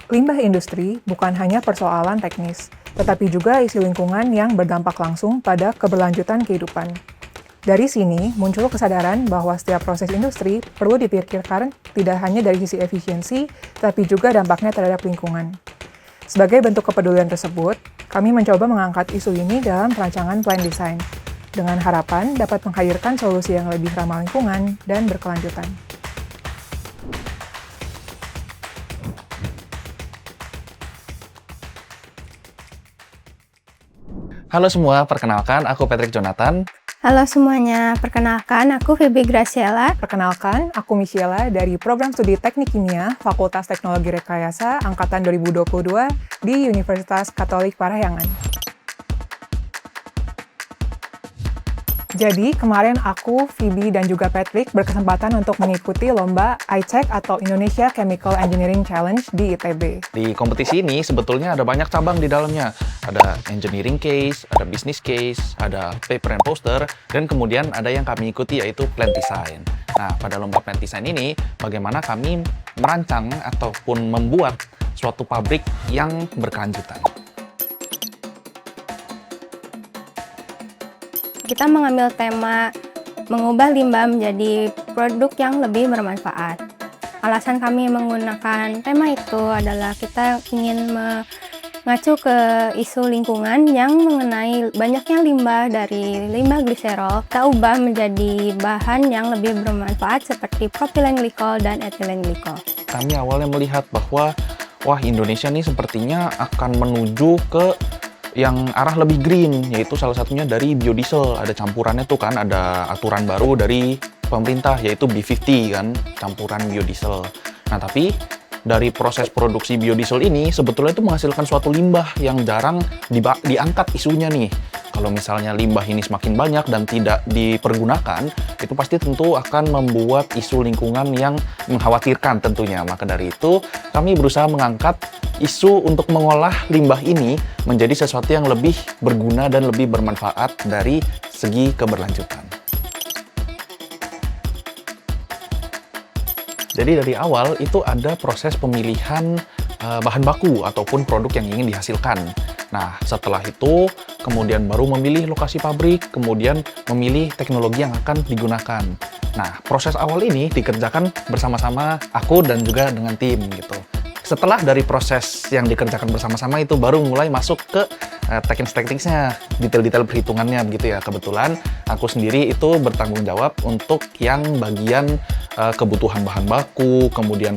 Limbah industri bukan hanya persoalan teknis, tetapi juga isu lingkungan yang berdampak langsung pada keberlanjutan kehidupan. Dari sini muncul kesadaran bahwa setiap proses industri perlu dipikirkan tidak hanya dari sisi efisiensi, tapi juga dampaknya terhadap lingkungan. Sebagai bentuk kepedulian tersebut, kami mencoba mengangkat isu ini dalam perancangan plan design, dengan harapan dapat menghadirkan solusi yang lebih ramah lingkungan dan berkelanjutan. Halo semua, perkenalkan aku Patrick Jonathan. Halo semuanya, perkenalkan aku Phoebe Graciela. Perkenalkan, aku Michela dari Program Studi Teknik Kimia, Fakultas Teknologi Rekayasa Angkatan 2022 di Universitas Katolik Parahyangan. Jadi, kemarin aku, Phoebe, dan juga Patrick berkesempatan untuk mengikuti lomba ICHEC atau Indonesia Chemical Engineering Challenge di ITB. Di kompetisi ini sebetulnya ada banyak cabang di dalamnya. Ada engineering case, ada business case, ada paper and poster, dan kemudian ada yang kami ikuti yaitu plan design. Nah, pada lomba plan design ini, bagaimana kami merancang ataupun membuat suatu pabrik yang berkelanjutan. Kita mengambil tema mengubah limbah menjadi produk yang lebih bermanfaat. Alasan kami menggunakan tema itu adalah kita ingin mengacu ke isu lingkungan yang mengenai banyaknya limbah dari limbah gliserol, kita ubah menjadi bahan yang lebih bermanfaat seperti propylen glikol dan etilen glikol. Kami awalnya melihat bahwa, Indonesia nih sepertinya akan menuju ke yang arah lebih green, yaitu salah satunya dari biodiesel. Ada campurannya tuh kan, ada aturan baru dari pemerintah, yaitu B50 kan, campuran biodiesel. Nah, tapi dari proses produksi biodiesel ini sebetulnya itu menghasilkan suatu limbah yang jarang diangkat isunya nih. Kalau misalnya limbah ini semakin banyak dan tidak dipergunakan, itu pasti tentu akan membuat isu lingkungan yang mengkhawatirkan tentunya. Maka dari itu, kami berusaha mengangkat isu untuk mengolah limbah ini menjadi sesuatu yang lebih berguna dan lebih bermanfaat dari segi keberlanjutan. Jadi dari awal itu ada proses pemilihan bahan baku ataupun produk yang ingin dihasilkan. Nah, setelah itu kemudian baru memilih lokasi pabrik, kemudian memilih teknologi yang akan digunakan. Nah, proses awal ini dikerjakan bersama-sama aku dan juga dengan tim gitu. Setelah dari proses yang dikerjakan bersama-sama itu baru mulai masuk ke teknis-teknisnya, detail-detail perhitungannya begitu ya. Kebetulan aku sendiri itu bertanggung jawab untuk yang bagian kebutuhan bahan baku, kemudian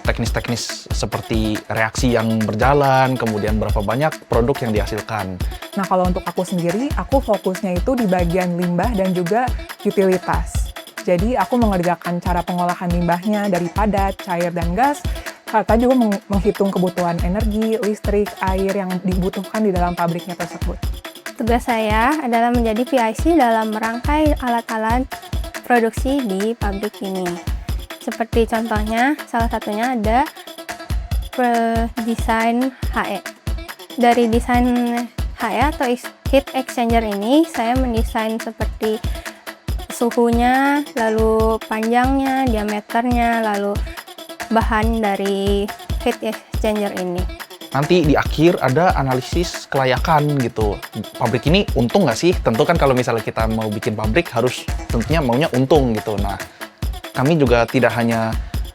teknis-teknis seperti reaksi yang berjalan, kemudian berapa banyak produk yang dihasilkan. Nah, kalau untuk aku sendiri, aku fokusnya itu di bagian limbah dan juga utilitas. Jadi, aku mengerjakan cara pengolahan limbahnya dari padat, cair, dan gas, serta juga menghitung kebutuhan energi, listrik, air yang dibutuhkan di dalam pabriknya tersebut. Tugas saya adalah menjadi PIC dalam merangkai alat-alat produksi di pabrik ini. Seperti contohnya, salah satunya ada desain HE. Dari desain HE atau heat exchanger ini, saya mendesain seperti suhunya, lalu panjangnya, diameternya, lalu bahan dari heat exchanger ini. Nanti di akhir ada analisis kelayakan gitu. Pabrik ini untung nggak sih? Tentu kan kalau misalnya kita mau bikin pabrik harus tentunya maunya untung gitu. Nah, kami juga tidak hanya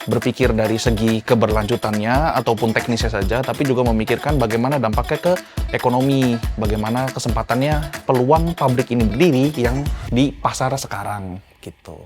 berpikir dari segi keberlanjutannya ataupun teknisnya saja, tapi juga memikirkan bagaimana dampaknya ke ekonomi, bagaimana kesempatannya peluang pabrik ini berdiri yang di pasar sekarang gitu.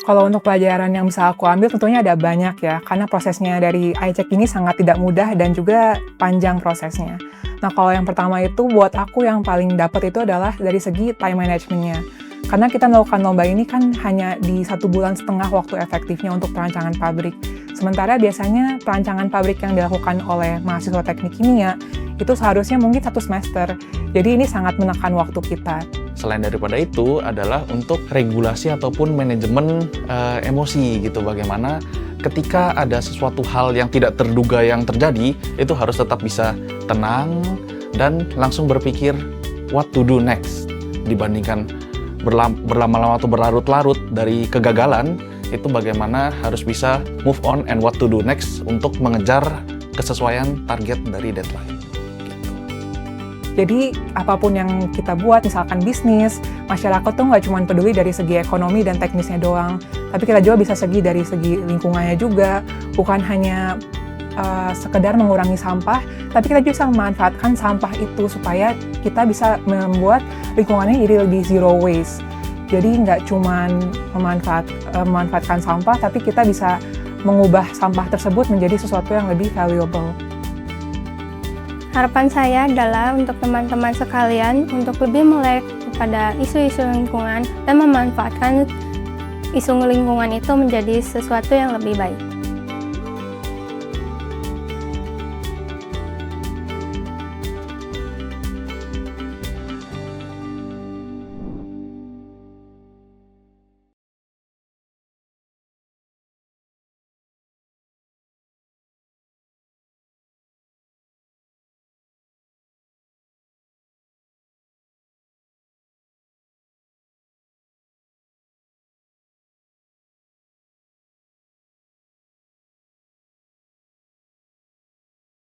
Kalau untuk pelajaran yang bisa aku ambil tentunya ada banyak ya, karena prosesnya dari ICHEC ini sangat tidak mudah dan juga panjang prosesnya. Nah, kalau yang pertama itu buat aku yang paling dapat itu adalah dari segi time management-nya. Karena kita melakukan lomba ini kan hanya di 1,5 bulan waktu efektifnya untuk perancangan pabrik. Sementara biasanya perancangan pabrik yang dilakukan oleh mahasiswa teknik kimia itu seharusnya mungkin 1 semester. Jadi ini sangat menekan waktu kita. Selain daripada itu adalah untuk regulasi ataupun manajemen emosi gitu. Bagaimana ketika ada sesuatu hal yang tidak terduga yang terjadi, itu harus tetap bisa tenang dan langsung berpikir what to do next. Dibandingkan berlama-lama atau berlarut-larut dari kegagalan, itu bagaimana harus bisa move on and what to do next untuk mengejar kesesuaian target dari deadline. Jadi apapun yang kita buat, misalkan bisnis, masyarakat tuh nggak cuma peduli dari segi ekonomi dan teknisnya doang, tapi kita juga bisa segi dari segi lingkungannya juga, bukan hanya sekedar mengurangi sampah, tapi kita juga bisa memanfaatkan sampah itu supaya kita bisa membuat lingkungannya jadi lebih zero waste. Jadi nggak cuma memanfaatkan sampah, tapi kita bisa mengubah sampah tersebut menjadi sesuatu yang lebih valuable. Harapan saya adalah untuk teman-teman sekalian untuk lebih melek pada isu-isu lingkungan dan memanfaatkan isu lingkungan itu menjadi sesuatu yang lebih baik.